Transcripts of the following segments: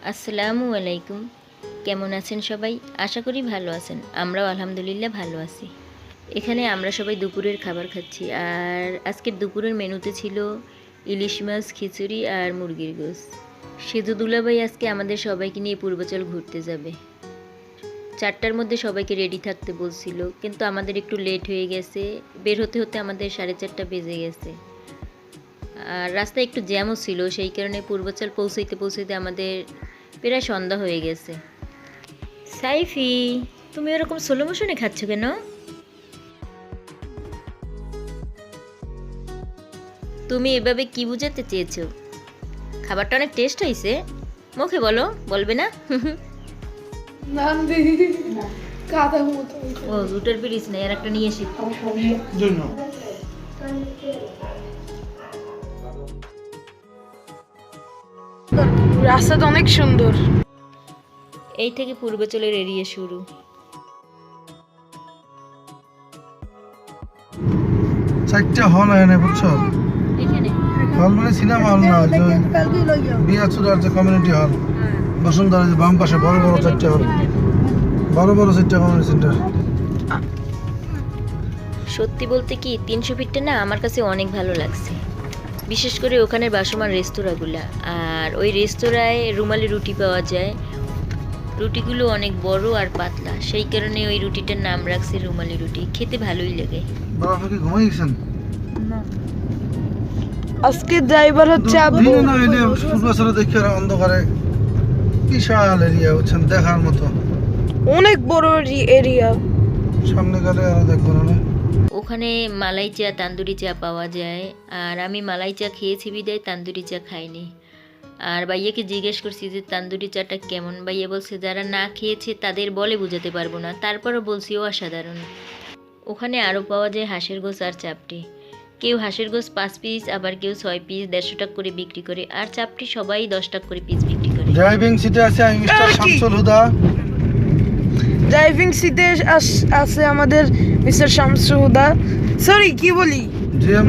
আসসালামু আলাইকুম। কেমন আছেন সবাই? আশা করি ভালো আছেন। আমরাও আলহামদুলিল্লাহ ভালো আছি। এখানে আমরা সবাই দুপুরের খাবার খাচ্ছি। আর আজকের দুপুরের মেনুতে ছিল ইলিশ মাছ, খিচুড়ি আর মুরগির গোশ। সেজু দুলাভাই আজকে আমাদের সবাইকে নিয়ে পূর্বাচল ঘুরতে যাবে। 4টার মধ্যে সবাইকে রেডি থাকতে বলছিল, কিন্তু আমাদের একটু লেট হয়ে গেছে। বের হতে হতে আমাদের 4:30 বেজে গেছে। আর রাস্তায় একটু জ্যামও ছিল, সেই কারণে পূর্বাচল পৌঁছাইতে আমাদের প্রায় সন্ধ্যা হয়ে গেছে। সাইফি, তুমি ওরকম স্লো মোশনে খাচ্ছ কেন? তুমি এভাবে কি বুঝাতে চেয়েছো? খাবারটা অনেক টেস্ট হয়েছে, মুখে বলো, বলবে না? ও রুটের পিরিচ নেই, আর একটা নিয়ে এসি। রাস্তাটা অনেক সুন্দর। এই থেকে পূর্বাচলের এরিয়া শুরু। চারটা হল হয় না, বুঝছো? এখানে হল মানে সিনেমা হল না, বিয়াচুরার যে কমিউনিটি হল, বসুন্ধরা যে বাম পাশে বড় বড় চারটা হল, বড় বড় চারটা কমিউনিটি সেন্টার। সত্যি বলতে কি 300 ফিটটা না আমার কাছে অনেক ভালো লাগছে, বিশেষ করে ওখানের বাসমান রেস্তোরাঁগুলা। আর ওই রেস্তোরাঁয় রুমালি রুটি পাওয়া যায়। রুটিগুলো অনেক বড় আর পাতলা, সেই কারণে ওই রুটিটার নাম রাখছে রুমালি রুটি। খেতে ভালোই লাগে। বাবা কি ঘুমাই গেছেন? আজকে ড্রাইভার হচ্ছে আব্বু। দিনে না হইলে পূর্বাচলে দেখি আর অন্ধকারে বিশাল এরিয়া, বুঝছেন, দেখার মতো অনেক বড় এরিয়া। সামনে গেলে আরো দেখবো না। ওখানে মালাই চা, তান্দুরি চা পাওয়া যায়। আর আমি মালাই চা খেয়েছি বিদায় তান্দুরি চা খাইনি। আর ভাইয়াকে জিজ্ঞেস করছি যে তান্দুরি চাটা কেমন। ভাইয়া বলছে যারা না খেয়েছে তাদের বলে বোঝাতে পারবো না, তারপরও বলছি ও অসাধারণ। ওখানে আরও পাওয়া যায় হাঁসের গোশ আর চাপটি। কেউ হাঁসের গোশ 5 পিস, আবার কেউ 6 পিস 150 টাকা করে বিক্রি করে। আর চাপটি সবাই 10 টাকা করে পিস বিক্রি করে। ড্রাইভিং সিটে আছে আমি মিস্টার শামসুল হুদা। ড্রাইভিং সিটে আছে আমাদের মিস্টার শামসুল হুদা। সরি, কি বলি,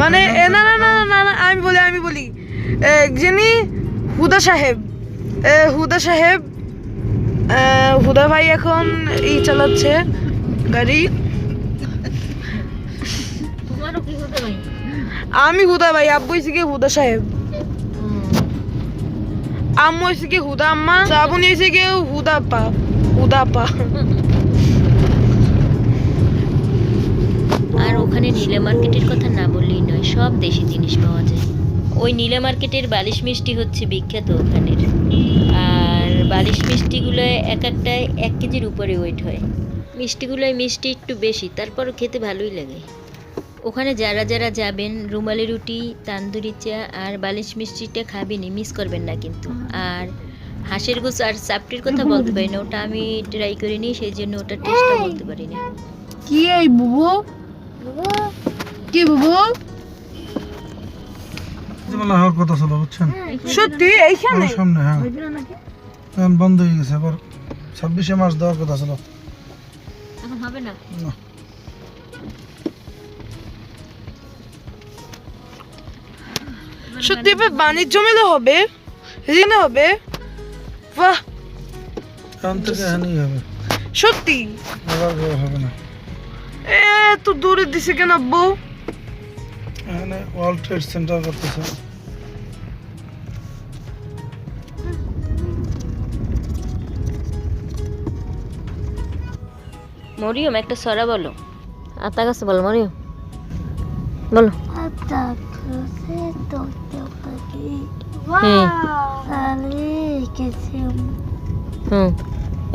মানে না না না না না, আমি বলি যিনি হুদা সাহেব, হুদা ভাই এখন চালাচ্ছে গাড়ি। আমি হুদা ভাই, আব্বু হয়েছে কি হুদা সাহেব, আম্মু হয়েছে কি হুদা আম্মা, শ্রাবণী হয়েছে কি হুদা আপা। আর ওখানে নীলা মার্কেটের কথা না বললেই নয়, সব দেশি জিনিস পাওয়া যায়। ওই নীলা মার্কেটের বালিশ মিষ্টি হচ্ছে বিখ্যাত ওখানের। আর বালিশ মিষ্টিগুলো এক একটায় 1 কেজির উপরে ওয়েট হয়। মিষ্টিগুলোয় মিষ্টি একটু বেশি, তারপরও খেতে ভালোই লাগে। ওখানে যারা যারা যাবেন রুমালি রুটি, তান্দুরি চা আর বালিশ মিষ্টিটা খাবেনই, মিস করবেন না কিন্তু। আর হাঁসের গোশ আর চাপটির কথা বলতে পারি না, ওটা আমি ট্রাই করিনি, সেই জন্য ওটা টেস্টটা বলতে পারি না। কি এই বুবু, কি বুবু, যেমন হওয়ার কথা ছিল, বুঝছেন? সত্যি এইখানে আমার সামনে, হ্যাঁ, এখন বন্ধ হয়ে গেছে। আবার 26 মাস দেওয়ার কথা ছিল। এখন হবে না। না, সত্যি এবার বাণিজ্য মেলা হবে, ঋণে হবে। বাহ, এখন থেকে এখানেই হবে, সত্যি আবার হবে না। এত দূরে দিছে কেন আব্বু? এখানে ওয়ার্ল্ড ট্রেড সেন্টার করতেছে। মরিয়ম একটা সরা বলো, আতা গাছ বলো মরিয়ম, বলো।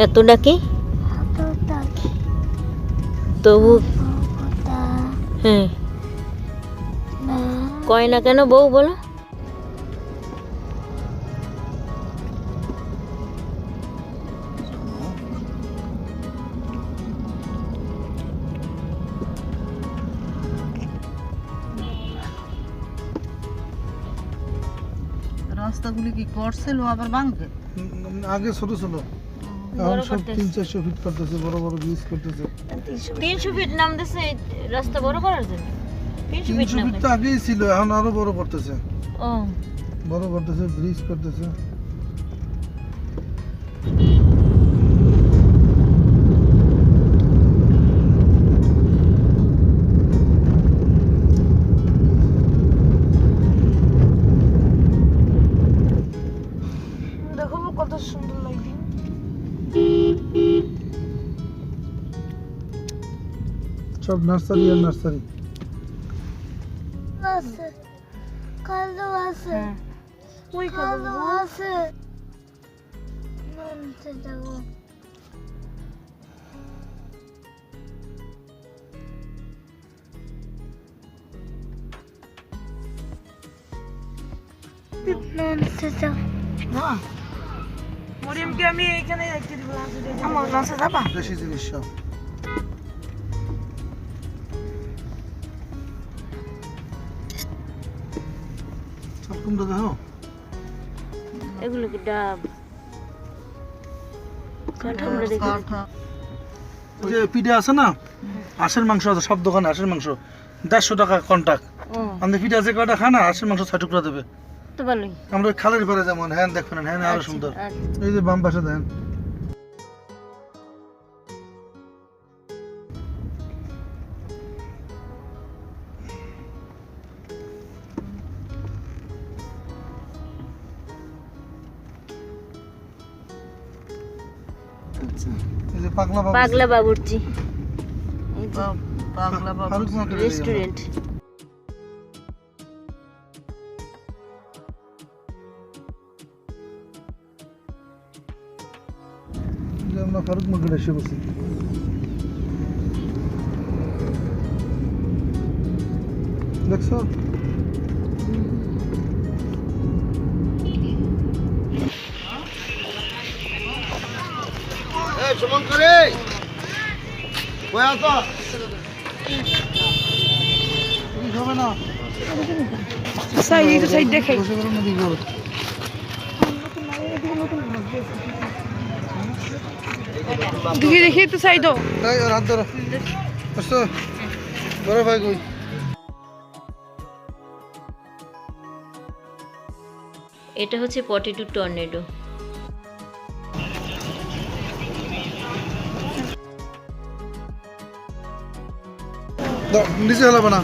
এত ডাকি তবু হ্যাঁ কয় না কেন বউ, বলো। রাস্তাগুলি কি করছিল আবার ভাঙবে? আগে ছোট ছিল, এখন সব 300-400 ফিট করতেছে, বড় বড় ব্রিজ করতেছে। 300 ফিট নাম দিছে রাস্তা বড় করার জন্য। 300 ফিট 300 নাম ফিট তো আগেই ছিল, এখন আরো বড় করতেছে, ও বড় করতেছে, ব্রিজ করতেছে। কত সুন্দর লাইটিং। সব নার্সারি আর নার্সারি। আছে কালো আছে ওই কালো আছে নামতে যাবো নামতে যাবো না মরিয়মকে আমি এইখানে রাখতে দিব। আমার নাচে যাবা? দেশি জিনিস সব। কোনটা দেখো? এগুলো কি ডাব কাঁঠালটা দেখি ওই যে পিঠে আছে না, হাঁসের মাংস আছে সব দোকানে, হাঁসের মাংস 150 টাকা কন্টাক্ট। ও আমাদের পিঠে আছে কয়টা খানা, হাঁসের মাংস 6 টুকরা দেবে। তো ভালোই। আমরা ওই খালের পারে যেমন হ্যাঁ দেখবেন, হ্যাঁ আরো সুন্দর। এই যে বাম পাশে দেন, এই যে পাগলা বাবু পাগলা বাবুর্চি পাগলা বাবা ফারুক মার্কেটে রেস্টুরেন্ট। যে আমরা ফারুক মার্কেটে এসে বসি। দেখছো সুমন করে কয়া তো তুমি খাবে না? সাইড একটু সাইড দেখে। বসে করো না দিগো। দেখি দেখি একটু সাইড দাও। তাই রাত ধরো। আসো বড় ভাই কই? এটা হচ্ছে পটেটো টর্নেডো। দাও, নিচে হেলাবে না।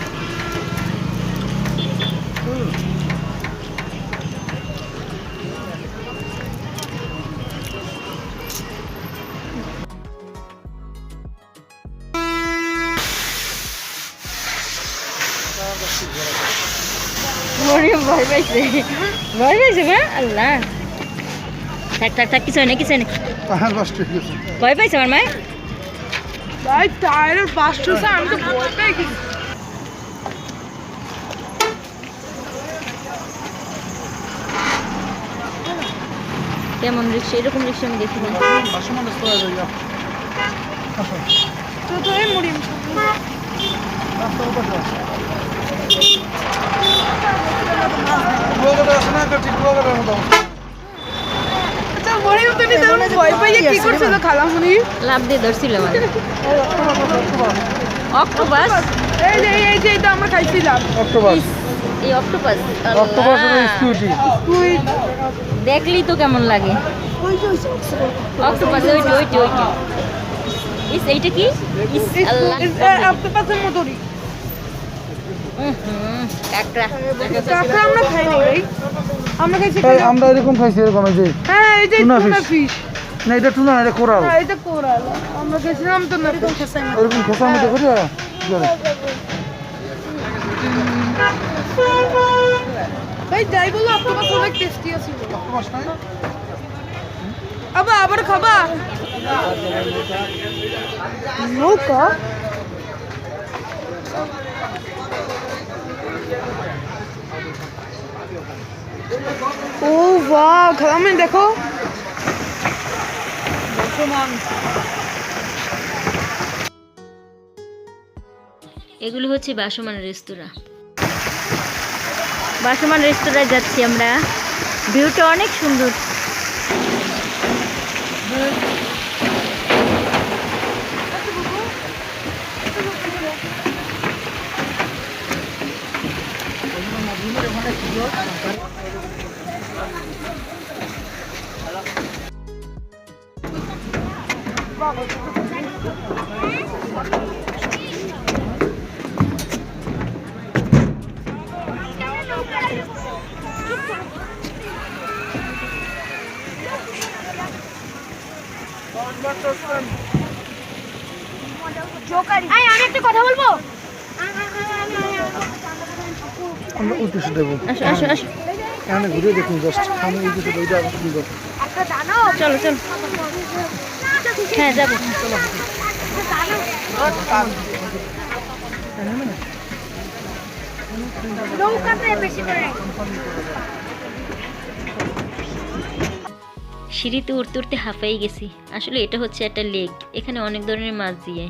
মরিয়ম ভয় পাইছে, ভয় পাইছে গো আল্লাহ। থাক থাক থাক, কিছু নেই কিছু নেই, পাহাড় বাস ঠিক আছে। ভয় পাইছে আমার মায়। ভাই টায়ারের বাস্টুসা আমি তো ভয় পেয়ে গেছি। কেমন রিক্সা, এরকম রিক্সা আমি দেখিনি। আসমান রাস্তা যাইয়া। আসো তো তো এই মরিয়ম রাস্তার উপর যাও। কুয়াকাটা আছে না, ঠিক কুয়াকাটার মতো। আচ্ছা মরিয়ম তুমি তেমন ভয় পাইয়ে কি করছো তো খালামুনি? লাভ দিয়ে ধরছিল মানে অক্টোপাস। এই যে এটা আমরা খাইছিলাম। অক্টোপাস। এই অক্টোপাস, অক্টোপাস আর স্কুইটি। তুই দেখলি তো কেমন লাগে। অক্টোপাস ওইটা ওইটা ওইটা। ইস এইটা কি? ইস আল্লাহ, আপনার পাশের মতোই কাকড়া। কাঁকড়া আমরা খাই নাই ভাই, আমরা খাইছি এই আমরা এরকম খাইছি, এরকম এই যে হ্যাঁ এই যে টুনা টুনা fish। ফিশ। না এটা টুনা না, এটা কোরাল। না এটা কোরাল, আমরা খেয়েছিলাম তো না এরকম খেসাই মাছ। এরকম খোসার মধ্যে করি জলে। ভাই যাই বলো অক্টোপাস অনেক টেস্টি আছে। অক্টোপাস নাই? আবার খাবা নৌকা? ও বাহ খালামুনি দেখো। এগুলো হচ্ছে বাসমান রেস্তোরাঁ। বাসমান রেস্তোরাঁয় যাচ্ছি আমরা। ভিউটা অনেক সুন্দর। আমি একটা কথা বলবো। আমরা উদ্দেশ্য দেবো আসো আসো আসো এখানে ঘুরে দেখুন জাস্ট আমি উদ্দেশ্য দেবো এটা আবার সুন্দর চলো চলো হ্যাঁ যাবো নৌকাতে বেশি করে সিঁড়িতে উঠতে উঠতে হাঁপাই গেছি। আসলে এটা হচ্ছে একটা লেক, এখানে অনেক ধরনের মাছ দিয়ে।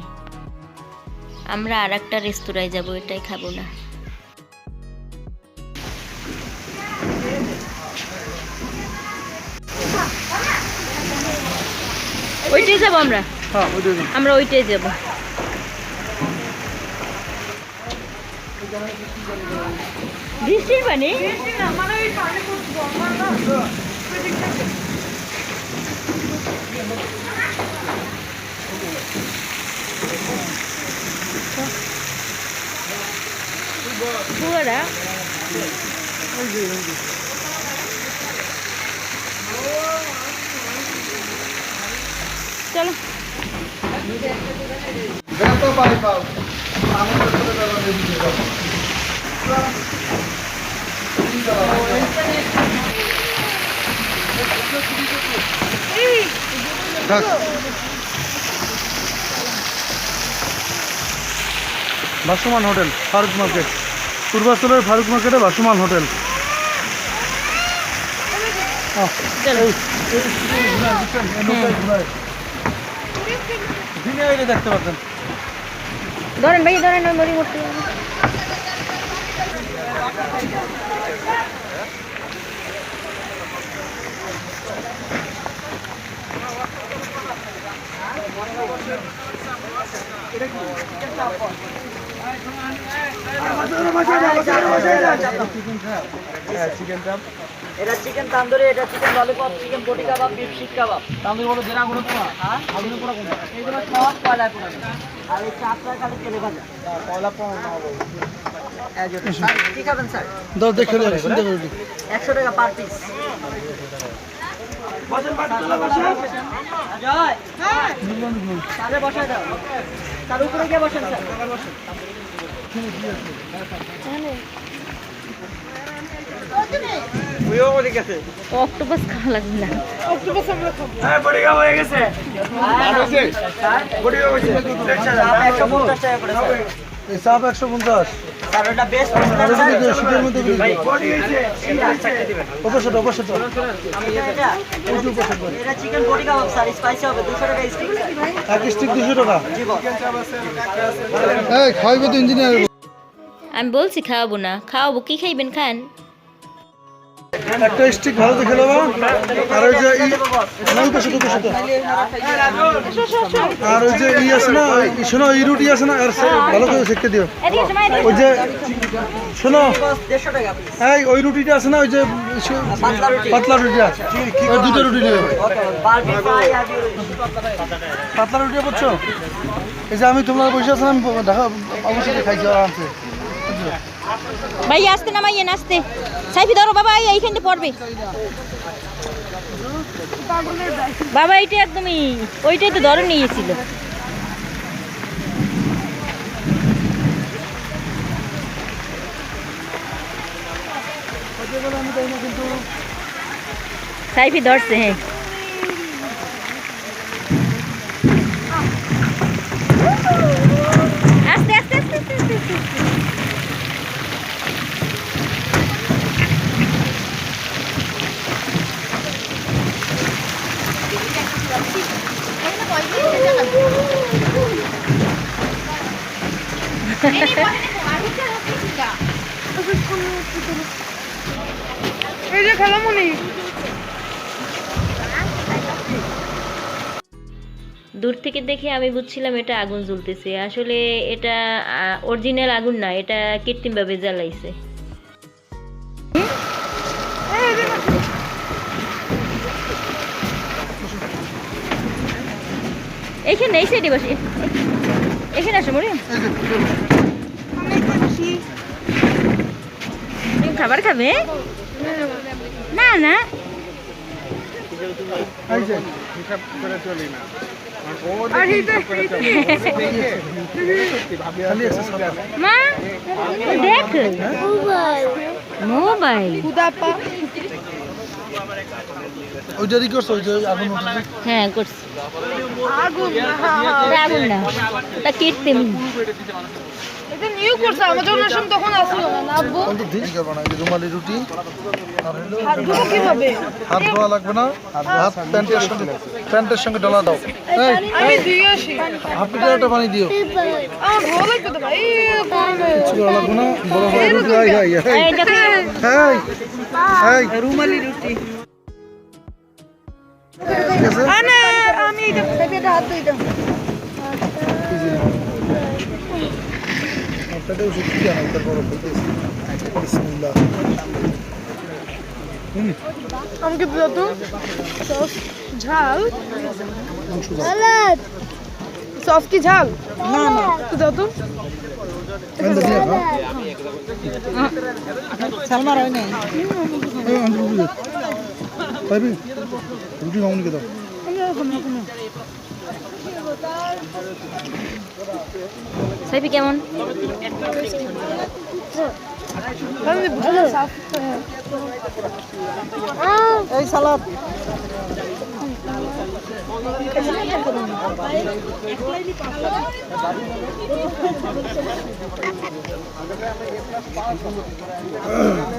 আমরা আর একটা রেস্তোরাঁয় যাব, এটাই খাবো না। ওইটাই যাবো আমরা, হ্যাঁ ওইটা দিন। আমরা ওইটাই যাবো। বৃষ্টির পানি ফুয়ারা চলো দেখো পানি পাও আমাদের সাথে যারা এদিকে যাও। দেখ। ভাসমান হোটেল ফারুক মার্কেট, পূর্বাচলের ফারুক মার্কেটে ভাসমান হোটেল। চলো দেখতে পাচ্ছেন ধরেন ভাই ধরেন ওই মরি মরতে এটা চিকেন তান্দুরি, এটা চিকেন ললিপপ, চিকেন বটি কাবাব, বিফ শিক কাবাব। তান্দুরি বলে জেরা গুলো পোড়া, হ্যাঁ আগুনে পোড়া কোনটা? এইগুলো সব কয়লা পোড়া। আর এই চাপটা খালি তেলে ভাজা। কয়লা পোড়া না হবে। স্যার কি খাবেন স্যার? দাও দেখে দাও চিন্তা করে 100 টাকা পার পিস। বসেন পাটি তোলা বসেন। জয় হ্যাঁ তারে বসায় দাও। তার উপরে গিয়ে বসেন স্যার। বসেন। অক্টোপাস খাওয়া লাগবে না। এই চাপ 150 স্যার ওটা বেস্ট শীতের মধ্যে অবশ্যই অবশ্যই এটা চিকেন বটি কাবাব স্যার, স্পাইসি হবে 200 টাকা স্টিক স্যার। এক স্টিক 200 টাকা। জি বস। এই খাইবে তো ইঞ্জিনিয়ার। আমি বলছি খাওয়াবো না, খাওয়াবো কি খাইবেন খান। একটা স্টিক ভালো দেখে নেবো আর ওই যে আর ওই যে ই আছে না শোনো এই রুটি আছে না আর ভালো করে শিখতে দিও ওই যে শোনো 150 টাকা পিস। এই ওই রুটিটা আছে না ওই যে পাতলা রুটিটা ওই দুটো রুটি নেবে বারবি ফ্রাই আর পাতলা রুটিটা করছো এই যে আমি তোমরা বসে আছো আমি দেখা অবশ্যই খাইছি আরামসে ভাই আসতে না মাইয়েন আসতে সাইফি ধরো বাবা এইখানটা পড়বে বাবা এইটা একদমই ওইটাই তো ধরে নিয়েছিল সাইফি ধরছে হ্যাঁ আস্তে আস্তে আস্তে আস্তে আস্তে আস্তে এই যে খেলামুনি দূর থেকে দেখে আমি বুঝছিলাম এটা আগুন জ্বলতেছে আসলে এটা অরিজিনাল আগুন না এটা কৃত্রিমভাবে জ্বালাইছে এইখানে এই সাইডে বসে এখানে আসো মরিয়ম তুমি খাবার খাবে না না মা দেখ মোবাইল খুদাপা ওইটা রিকোয়েস্ট ওইটা আগুন উঠেছে হ্যাঁ করছি আগুন আগুন না ওটা কীর্তিম এটা নিউ করছে আমার যখন আসলাম তখন আসলো না আব্বু তো ঠিক করবো না রুমালি রুটি আর হলো হাত ধোবো কিভাবে হাত ধোয়া লাগবে না হাত প্যান্টের সঙ্গে ডলা দাও এই আমি দিয়ে আসি হাফ লিটার পানি দিও আমার ভালো লাগবে তো ভাই গরমে কিছু করা লাগবে না বড় বড় রুটি এই রুমালি রুটি ঠিক আছে আনে আমি এটা হাত ধুই দাও আপনাদের ওষুধ কি আনা উত্তর বড় বলতেছি বিসমিল্লাহ আমাকে দাও তো সস ঝাল সস কি ঝাল না না তো দাও তো আমি তো দিয়া সালমার হয় নাই এই আমি রুটি পাইবি রুটি মামুনিকে দাও সাইফি কেমন আমি বুঝলাম সাফ এই সালাদ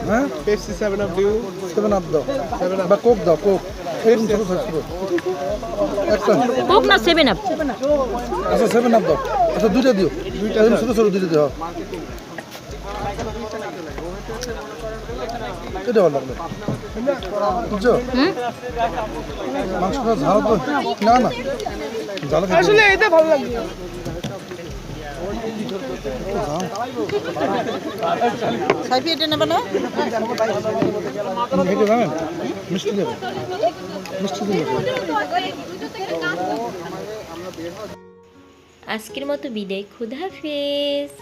হ্যাঁ পেপসি 7 আপ দিও 7 আপ দাও বা কোক দাও কোক এরকম ছোট ছোট একটা কোক না 7 আপ আচ্ছা 7 আপ দাও আচ্ছা দুইটা দিও দুইটা ছোট ছোট দুইটা দিও এটা ভালো লাগলো বুঝছো মাংসটা ঝাল তো না না ঝাল খেতে আসলে এটা ভালো লাগবে সাইফি এটা নেবে না খেতে যাবেন মিষ্টি দেবে মিষ্টি দেবে আজকের মতো বিদায়, খুদা হাফেজ।